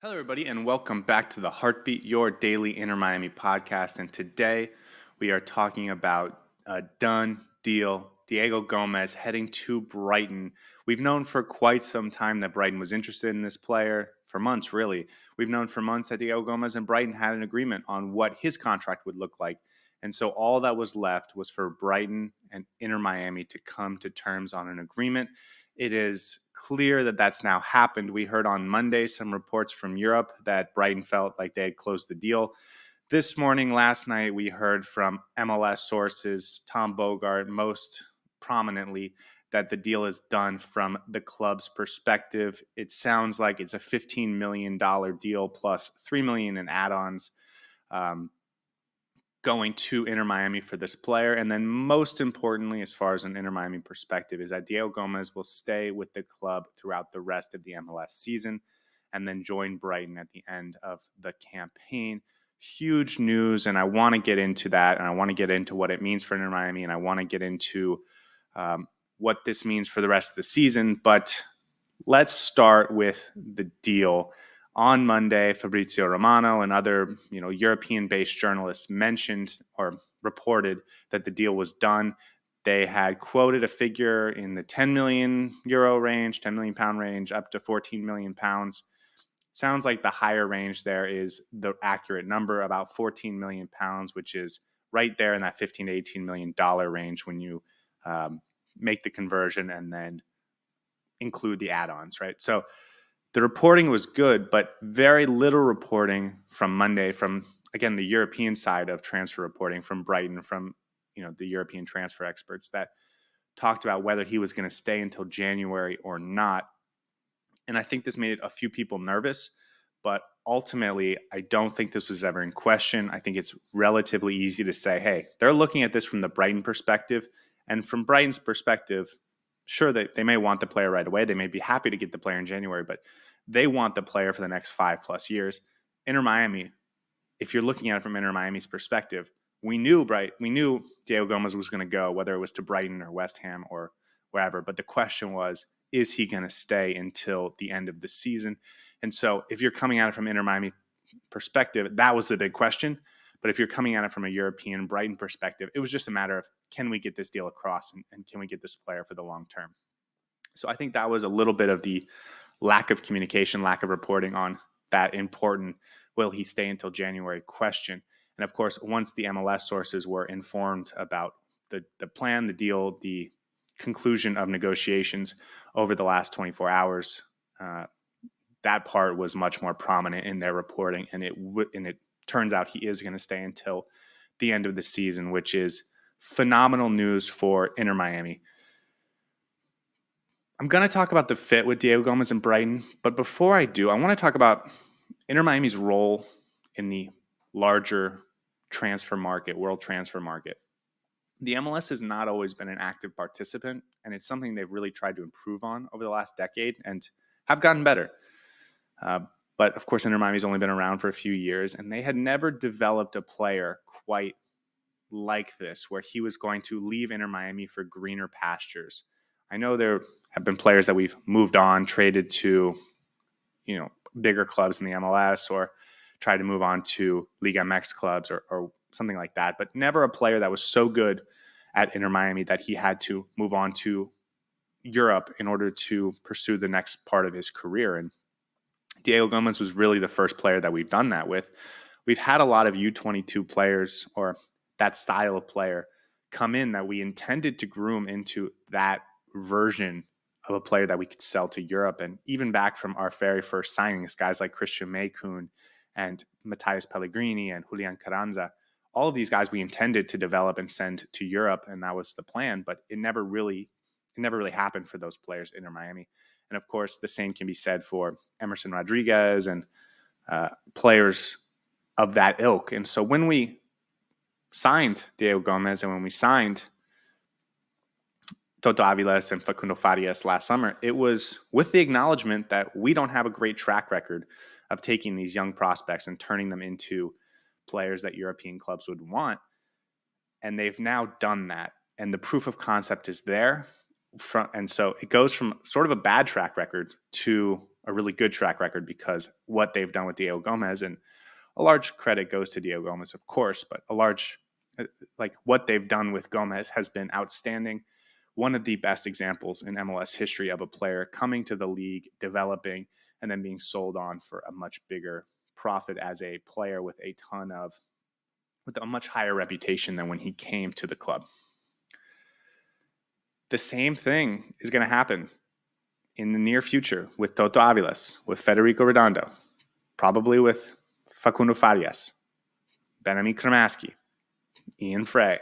Hello, everybody, and welcome back to the Heartbeat, your daily Inter Miami podcast. And today we are talking about a done deal. Diego Gómez heading to Brighton. We've known for quite some time that Brighton was interested in this player, for months, really. We've known for months that Diego Gómez and Brighton had an agreement on what his contract would look like. And so all that was left was for Brighton and Inter Miami to come to terms on an agreement. It is clear that that's now happened. We heard on Monday some reports from Europe that Brighton felt like they had closed the deal. This morning, last night, we heard from MLS sources, Tom Bogart most prominently, that the deal is done from the club's perspective. It sounds like it's a $15 million deal plus $3 million in add-ons. Going to Inter Miami for this player. And then most importantly, as far as an Inter Miami perspective, is that Diego Gómez will stay with the club throughout the rest of the MLS season and then join Brighton at the end of the campaign. Huge news, and I want to get into that, and I want to get into what it means for Inter Miami, and I want to get into what this means for the rest of the season. But let's start with the deal. On Monday, Fabrizio Romano and other, European-based journalists mentioned or reported that the deal was done. They had quoted a figure in the 10 million euro range, 10 million pound range, up to 14 million pounds. Sounds like the higher range there is the accurate number, about 14 million pounds, which is right there in that 15 to 18 million dollar range when you make the conversion and then include the add-ons, right? So the reporting was good, but very little reporting from Monday from, again, the European side of transfer reporting from Brighton, from the European transfer experts that talked about whether he was going to stay until January or not. And I think this made a few people nervous, but ultimately, I don't think this was ever in question. I think it's relatively easy to say, hey, they're looking at this from the Brighton perspective. And from Brighton's perspective, sure, they may want the player right away. They may be happy to get the player in January, but they want the player for the next 5+ years. Inter Miami, if you're looking at it from Inter Miami's perspective, we knew Diego Gómez was going to go, whether it was to Brighton or West Ham or wherever. But the question was, is he going to stay until the end of the season? And so if you're coming at it from Inter Miami perspective, that was the big question. But if you're coming at it from a European Brighton perspective, it was just a matter of, can we get this deal across and can we get this player for the long term? So I think that was a little bit of the lack of communication, lack of reporting on that important will he stay until January question. And of course, once the MLS sources were informed about the plan, the deal, the conclusion of negotiations over the last 24 hours, that part was much more prominent in their reporting. And it turns out he is going to stay until the end of the season, which is phenomenal news for Inter Miami. I'm going to talk about the fit with Diego Gómez and Brighton, but before I do, I want to talk about Inter Miami's role in the larger transfer market, world transfer market. The MLS has not always been an active participant, and it's something they've really tried to improve on over the last decade and have gotten better. But of course, Inter Miami's only been around for a few years, and they had never developed a player quite like this, where he was going to leave Inter Miami for greener pastures. I know there have been players that we've moved on, traded to, bigger clubs in the MLS or tried to move on to Liga MX clubs or something like that, but never a player that was so good at Inter Miami that he had to move on to Europe in order to pursue the next part of his career. And Diego Gómez was really the first player that we've done that with. We've had a lot of U22 players or that style of player come in that we intended to groom into that version of a player that we could sell to Europe. And even back from our very first signings, guys like Christian Maykun and Matthias Pellegrini and Julian Carranza, all of these guys we intended to develop and send to Europe, and that was the plan, but it never really happened for those players in Miami. And of course, the same can be said for Emerson Rodriguez and players of that ilk. And so when we signed Diego Gómez and when we signed Toto Aviles and Facundo Farias last summer, it was with the acknowledgement that we don't have a great track record of taking these young prospects and turning them into players that European clubs would want. And they've now done that. And the proof of concept is there. And so it goes from sort of a bad track record to a really good track record because what they've done with Diego Gómez, and a large credit goes to Diego Gómez, of course, but a large, like what they've done with Gómez has been outstanding. One of the best examples in MLS history of a player coming to the league, developing, and then being sold on for a much bigger profit as a player with a much higher reputation than when he came to the club. The same thing is going to happen in the near future with Toto Aviles, with Federico Redondo, probably with Facundo Farias, Benjamin Kramaski, Ian Frey.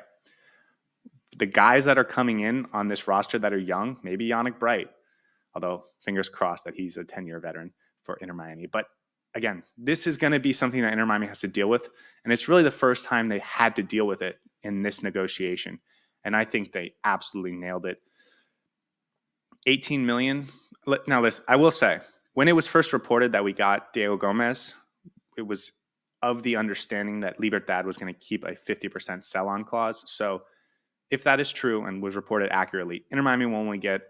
The guys that are coming in on this roster that are young, maybe Yannick Bright, although fingers crossed that he's a 10-year veteran for Inter Miami. But again, this is going to be something that Inter Miami has to deal with, and it's really the first time they had to deal with it in this negotiation, and I think they absolutely nailed it. 18 million. Now, listen, I will say, when it was first reported that we got Diego Gómez, it was of the understanding that Libertad was going to keep a 50% sell-on clause. So if that is true and was reported accurately, Inter Miami will only get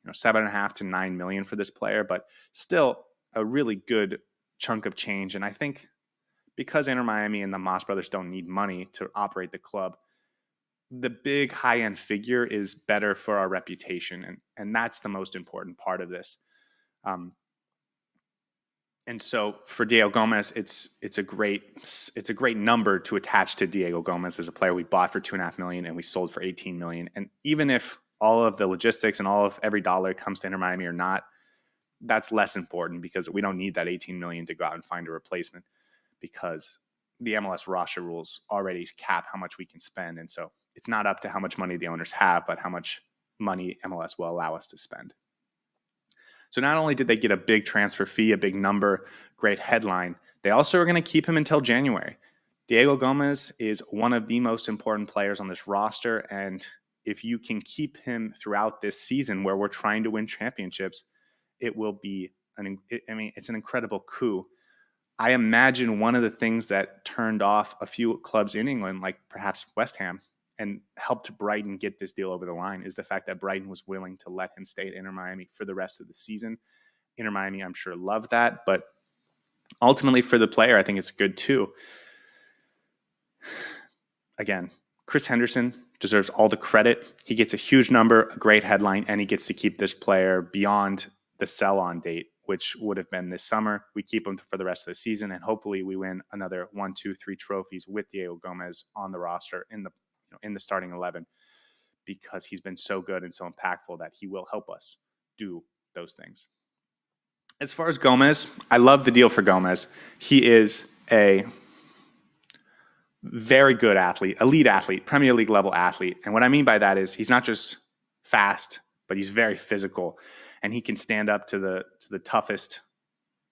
7.5 to 9 million for this player, but still a really good chunk of change. And I think because Inter Miami and the Mas brothers don't need money to operate the club, the big high-end figure is better for our reputation, and that's the most important part of this. And so for Diego Gómez, it's a great number to attach to Diego Gómez as a player we bought for $2.5 million and we sold for $18 million. And even if all of the logistics and all of every dollar comes to Inter Miami or not, that's less important because we don't need that $18 million to go out and find a replacement, because the MLS roster rules already cap how much we can spend. And so it's not up to how much money the owners have, but how much money MLS will allow us to spend. So not only did they get a big transfer fee, a big number, great headline, they also are going to keep him until January. Diego Gómez is one of the most important players on this roster, and if you can keep him throughout this season where we're trying to win championships, it will be it's an incredible coup. I imagine one of the things that turned off a few clubs in England, like perhaps West Ham, and helped Brighton get this deal over the line is the fact that Brighton was willing to let him stay at Inter Miami for the rest of the season. Inter Miami, I'm sure, loved that, but ultimately for the player, I think it's good too. Again, Chris Henderson deserves all the credit. He gets a huge number, a great headline, and he gets to keep this player beyond the sell-on date, which would have been this summer. We keep him for the rest of the season, and hopefully we win another 1, 2, 3 trophies with Diego Gómez on the roster in the starting 11, because he's been so good and so impactful that he will help us do those things. As far as Gómez, I love the deal for Gómez. He is a very good athlete, elite athlete, Premier League level athlete. And what I mean by that is he's not just fast, but he's very physical, and he can stand up to the toughest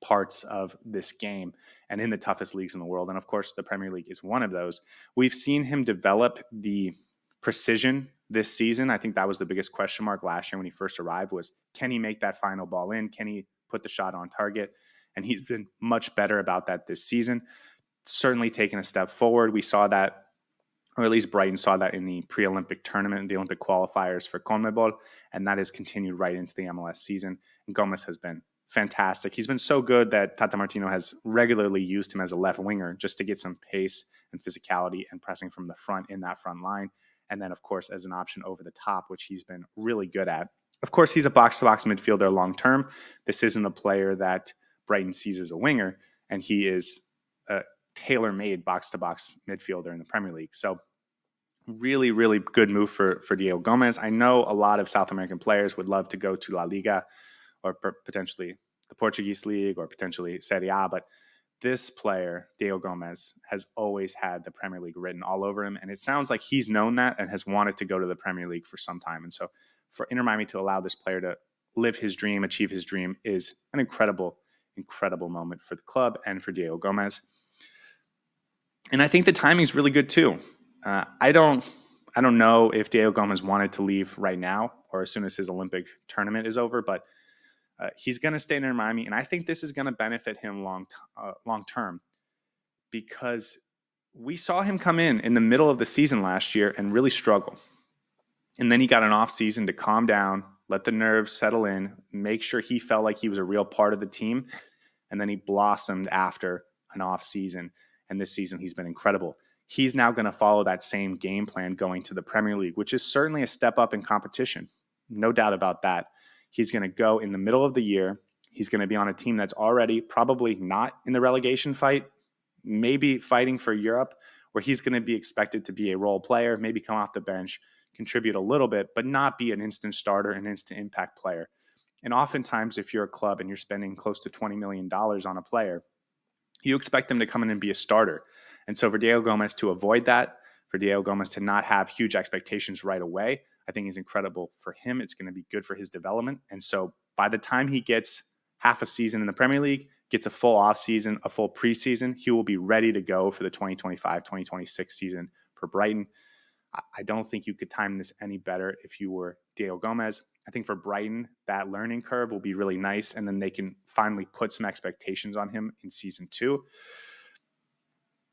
parts of this game and in the toughest leagues in the world. And of course, the Premier League is one of those. We've seen him develop the precision this season. I think that was the biggest question mark last year when he first arrived, was can he make that final ball in? Can he put the shot on target? And he's been much better about that this season. Certainly taken a step forward. We saw that, or at least Brighton saw that in the pre-Olympic tournament, the Olympic qualifiers for CONMEBOL, and that has continued right into the MLS season. And Gómez has been fantastic. He's been so good that Tata Martino has regularly used him as a left winger just to get some pace and physicality and pressing from the front in that front line. And then, of course, as an option over the top, which he's been really good at. Of course, he's a box-to-box midfielder long-term. This isn't a player that Brighton sees as a winger, and he is a tailor-made box-to-box midfielder in the Premier League. So really, really good move for Diego Gómez. I know a lot of South American players would love to go to La Liga or potentially the Portuguese league or potentially Serie A, but this player, Diego Gómez, has always had the Premier League written all over him, and it sounds like he's known that and has wanted to go to the Premier League for some time. And so for Inter Miami to allow this player to live his dream, achieve his dream, is an incredible, incredible moment for the club and for Diego Gómez. And I think the timing is really good too. I don't know if Diego Gómez wanted to leave right now or as soon as his Olympic tournament is over, but he's going to stay in Miami, and I think this is going to benefit him long term, because we saw him come in the middle of the season last year and really struggle. And then he got an off season to calm down, let the nerves settle in, make sure he felt like he was a real part of the team, and then he blossomed after an off season. And this season, he's been incredible. He's now going to follow that same game plan going to the Premier League, which is certainly a step up in competition. No doubt about that. He's going to go in the middle of the year. He's going to be on a team that's already probably not in the relegation fight, maybe fighting for Europe, where he's going to be expected to be a role player, maybe come off the bench, contribute a little bit, but not be an instant starter, an instant impact player. And oftentimes, if you're a club and you're spending close to $20 million on a player, you expect them to come in and be a starter. And so for Diego Gómez to avoid that, for Diego Gómez to not have huge expectations right away, I think is incredible for him. It's going to be good for his development. And so by the time he gets half a season in the Premier League, gets a full offseason, a full preseason, he will be ready to go for the 2025-2026 season for Brighton. I don't think you could time this any better if you were Diego Gómez. I think for Brighton, that learning curve will be really nice, and then they can finally put some expectations on him in season 2.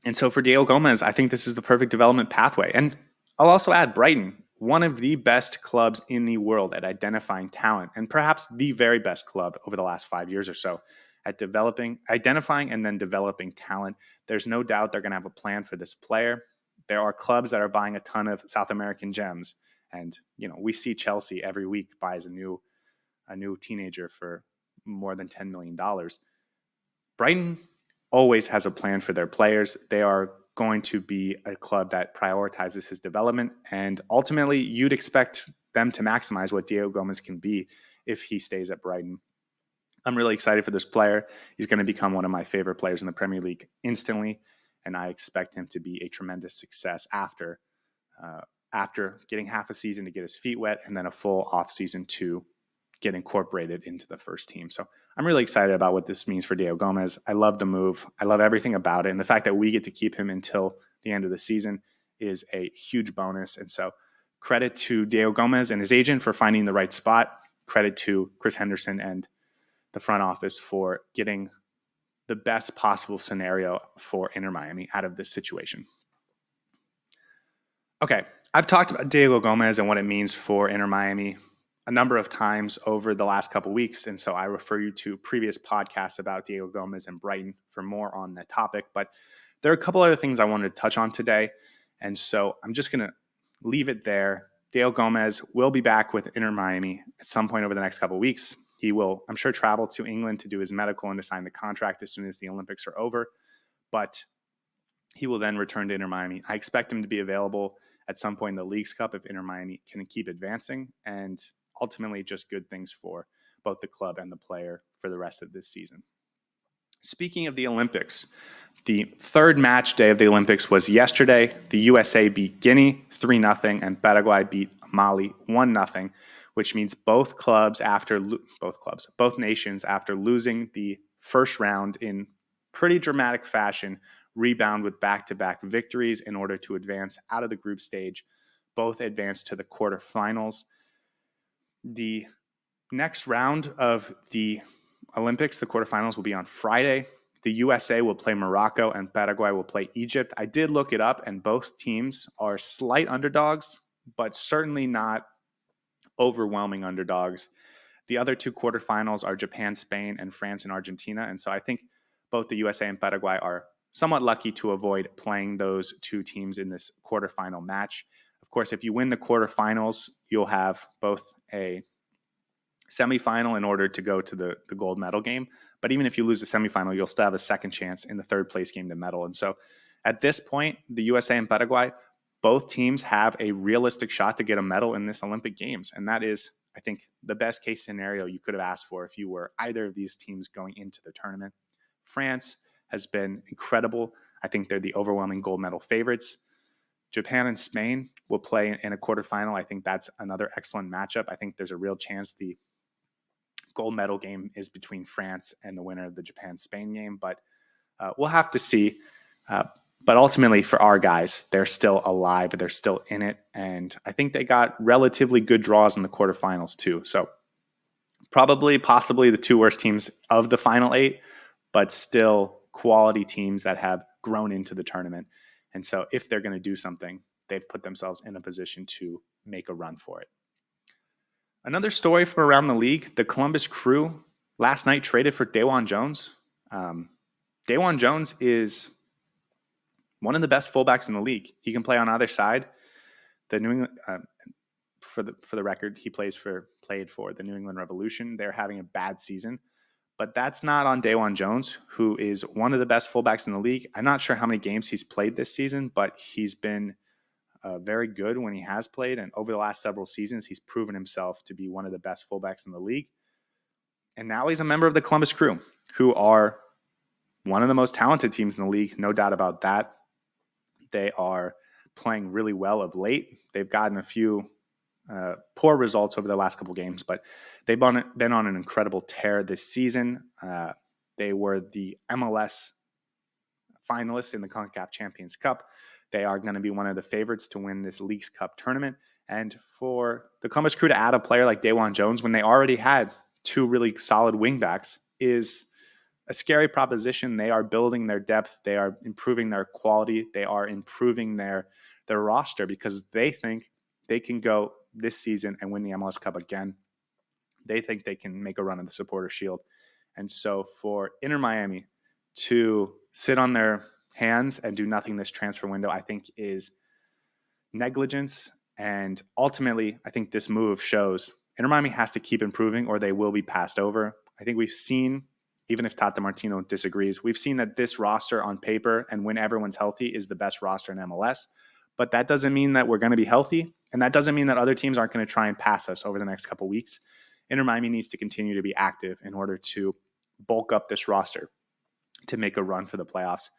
And so for Diego Gómez, I think this is the perfect development pathway. And I'll also add Brighton, one of the best clubs in the world at identifying talent, and perhaps the very best club over the last 5 years or so at identifying and then developing talent. There's no doubt they're going to have a plan for this player. There are clubs that are buying a ton of South American gems. And, we see Chelsea every week buys a new teenager for more than $10 million. Brighton always has a plan for their players. They are going to be a club that prioritizes his development. And ultimately, you'd expect them to maximize what Diego Gómez can be if he stays at Brighton. I'm really excited for this player. He's going to become one of my favorite players in the Premier League instantly. And I expect him to be a tremendous success after getting half a season to get his feet wet and then a full offseason to get incorporated into the first team. So I'm really excited about what this means for Diego Gómez. I love the move. I love everything about it. And the fact that we get to keep him until the end of the season is a huge bonus. And so credit to Diego Gómez and his agent for finding the right spot. Credit to Chris Henderson and the front office for getting the best possible scenario for Inter Miami out of this situation. Okay, I've talked about Diego Gómez and what it means for Inter Miami a number of times over the last couple of weeks, and so I refer you to previous podcasts about Diego Gómez and Brighton for more on that topic. But there are a couple other things I wanted to touch on today, and so I'm just going to leave it there. Diego Gómez will be back with Inter Miami at some point over the next couple of weeks. He will, I'm sure, travel to England to do his medical and to sign the contract as soon as the Olympics are over. But he will then return to Inter Miami. I expect him to be available at some point in the Leagues Cup if Inter Miami can keep advancing, and ultimately just good things for both the club and the player for the rest of this season. Speaking of the Olympics, the third match day of the Olympics was yesterday. The USA beat Guinea 3-0 and Paraguay beat Mali 1-0, which means both nations after losing the first round in pretty dramatic fashion rebound with back-to-back victories in order to advance out of the group stage. Both advanced to the quarterfinals. The next round of the Olympics, the quarterfinals, will be on Friday. The USA will play Morocco and Paraguay will play Egypt. I did look it up, and both teams are slight underdogs, but certainly not overwhelming underdogs. The other two quarterfinals are Japan, Spain, and France and Argentina. And so I think both the USA and Paraguay are somewhat lucky to avoid playing those two teams in this quarterfinal match. Of course, if you win the quarterfinals, you'll have both a semifinal in order to go to the gold medal game. But even if you lose the semifinal, you'll still have a second chance in the third place game to medal. And so at this point, the USA and Paraguay, both teams have a realistic shot to get a medal in this Olympic Games. And that is, I think, the best case scenario you could have asked for if you were either of these teams going into the tournament. France has been incredible. I think they're the overwhelming gold medal favorites. Japan and Spain will play in a quarterfinal. I think that's another excellent matchup. I think there's a real chance the gold medal game is between France and the winner of the Japan-Spain game, but we'll have to see. But ultimately, for our guys, they're still alive, they're still in it, and I think they got relatively good draws in the quarterfinals too. So possibly the two worst teams of the final 8, but still quality teams that have grown into the tournament. And so if they're going to do something, they've put themselves in a position to make a run for it. Another story from around the league, the Columbus Crew last night traded for DeJuan Jones. DeJuan Jones is one of the best fullbacks in the league. He can play on either side. The New England, for the record, he played for the New England Revolution. They're having a bad season, but that's not on DeJuan Jones, who is one of the best fullbacks in the league. I'm not sure how many games he's played this season, but he's been very good when he has played. And over the last several seasons, he's proven himself to be one of the best fullbacks in the league. And now he's a member of the Columbus Crew, who are one of the most talented teams in the league, no doubt about that. They are playing really well of late. They've gotten a few poor results over the last couple games, but they've been on an incredible tear this season. They were the MLS finalists in the CONCACAF Champions Cup. They are going to be one of the favorites to win this Leagues Cup tournament. And for the Columbus Crew to add a player like DeJuan Jones when they already had two really solid wingbacks is a scary proposition. They are building their depth. They are improving their quality. They are improving their roster because they think they can go this season and win the MLS Cup again. They think they can make a run of the Supporter Shield. And so for Inter Miami to sit on their hands and do nothing this transfer window, I think is negligence. And ultimately, I think this move shows Inter Miami has to keep improving or they will be passed over. I think we've seen, even if Tata Martino disagrees, we've seen that this roster on paper and when everyone's healthy is the best roster in MLS. But that doesn't mean that we're going to be healthy. And that doesn't mean that other teams aren't going to try and pass us over the next couple of weeks. Inter Miami needs to continue to be active in order to bulk up this roster to make a run for the playoffs.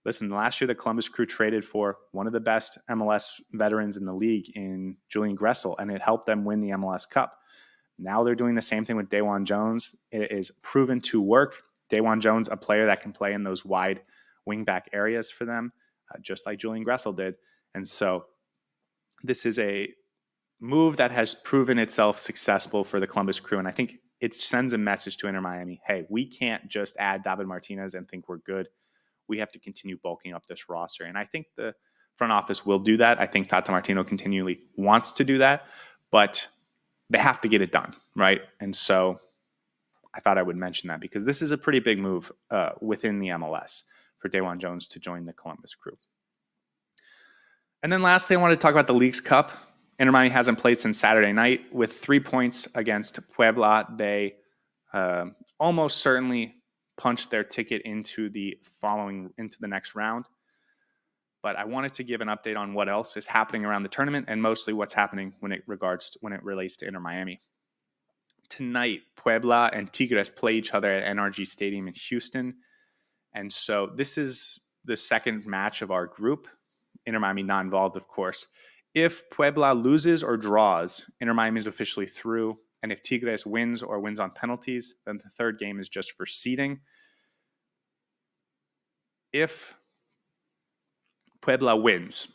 Listen, last year the Columbus Crew traded for one of the best MLS veterans in the league in Julian Gressel, and it helped them win the MLS Cup. Now they're doing the same thing with DeJuan Jones. It is proven to work. DeJuan Jones, a player that can play in those wide wingback areas for them, just like Julian Gressel did. And so this is a move that has proven itself successful for the Columbus Crew. And I think it sends a message to Inter Miami. Hey, we can't just add David Martinez and think we're good. We have to continue bulking up this roster. And I think the front office will do that. I think Tata Martino continually wants to do that, but they have to get it done, right? And so I thought I would mention that because this is a pretty big move within the MLS for DeJuan Jones to join the Columbus Crew. And then lastly, I want to talk about the Leagues Cup. Inter Miami hasn't played since Saturday night. With 3 points against Puebla, they almost certainly punched their ticket into the next round. But I wanted to give an update on what else is happening around the tournament and mostly what's happening when it relates to Inter Miami. Tonight, Puebla and Tigres play each other at NRG Stadium in Houston. And so this is the second match of our group. Inter Miami not involved, of course. If Puebla loses or draws, Inter Miami is officially through. And if Tigres wins or wins on penalties, then the third game is just for seeding. If Puebla wins,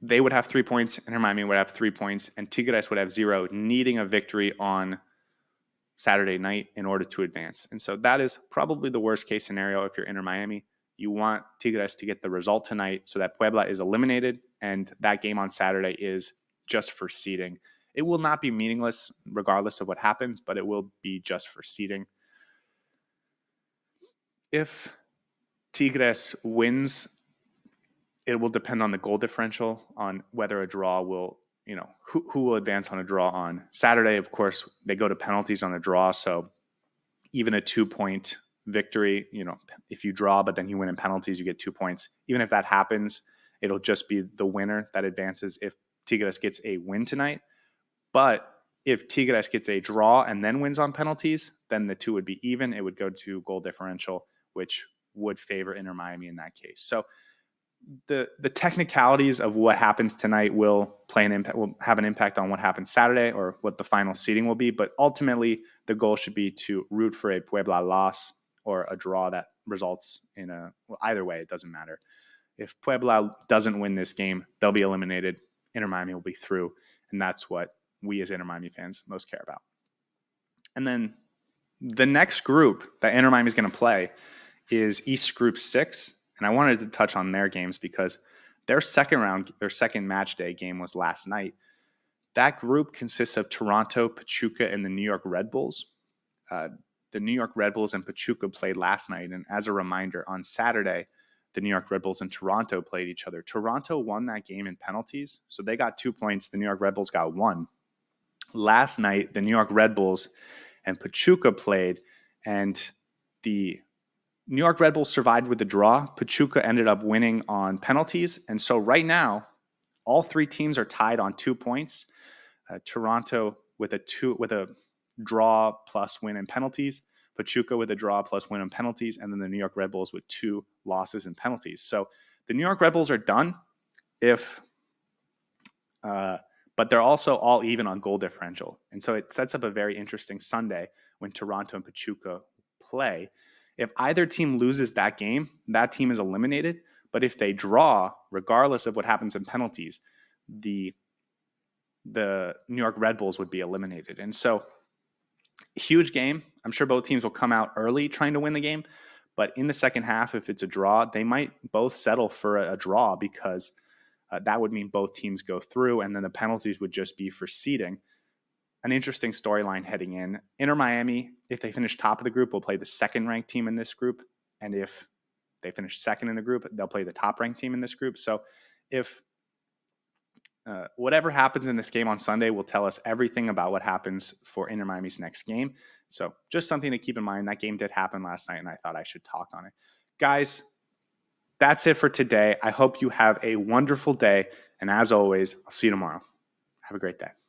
they would have 3 points, Inter Miami would have 3 points, and Tigres would have 0, needing a victory on Saturday night in order to advance. And so that is probably the worst case scenario if you're Inter Miami. You want Tigres to get the result tonight so that Puebla is eliminated, and that game on Saturday is just for seeding. It will not be meaningless regardless of what happens, but it will be just for seeding. If Tigres wins, it will depend on the goal differential, on whether a draw will, who will advance on a draw on Saturday. Of course, they go to penalties on a draw. So even a 2-point victory, if you draw, but then you win in penalties, you get 2 points. Even if that happens, it'll just be the winner that advances if Tigres gets a win tonight. But if Tigres gets a draw and then wins on penalties, then the two would be even. It would go to goal differential, which would favor Inter Miami in that case. So the technicalities of what happens tonight will have an impact on what happens Saturday or what the final seeding will be. But ultimately, the goal should be to root for a Puebla loss or a draw that results in either way, it doesn't matter. If Puebla doesn't win this game, they'll be eliminated. Inter Miami will be through. And that's what we as Inter Miami fans most care about. And then the next group that Inter Miami is going to play is East Group 6. And I wanted to touch on their games because their second match day game was last night. That group consists of Toronto, Pachuca, and the New York Red Bulls. The New York Red Bulls and Pachuca played last night. And as a reminder, on Saturday, the New York Red Bulls and Toronto played each other. Toronto won that game in penalties, so they got 2 points. The New York Red Bulls got 1. Last night, the New York Red Bulls and Pachuca played, and the New York Red Bulls survived with a draw. Pachuca ended up winning on penalties. And so right now, all 3 teams are tied on 2 points. Toronto with a draw plus win in penalties, Pachuca with a draw plus win in penalties, and then the New York Red Bulls with 2 losses in penalties. So the New York Red Bulls are done but they're also all even on goal differential. And so it sets up a very interesting Sunday when Toronto and Pachuca play. If either team loses that game, that team is eliminated. But if they draw, regardless of what happens in penalties, the New York Red Bulls would be eliminated. And so, huge game. I'm sure both teams will come out early trying to win the game. But in the second half, if it's a draw, they might both settle for a draw because that would mean both teams go through, and then the penalties would just be for seeding. An interesting storyline heading in. Inter Miami, if they finish top of the group, will play the second-ranked team in this group. And if they finish second in the group, they'll play the top-ranked team in this group. So if whatever happens in this game on Sunday will tell us everything about what happens for Inter Miami's next game. So just something to keep in mind. That game did happen last night, and I thought I should talk on it. Guys, that's it for today. I hope you have a wonderful day. And as always, I'll see you tomorrow. Have a great day.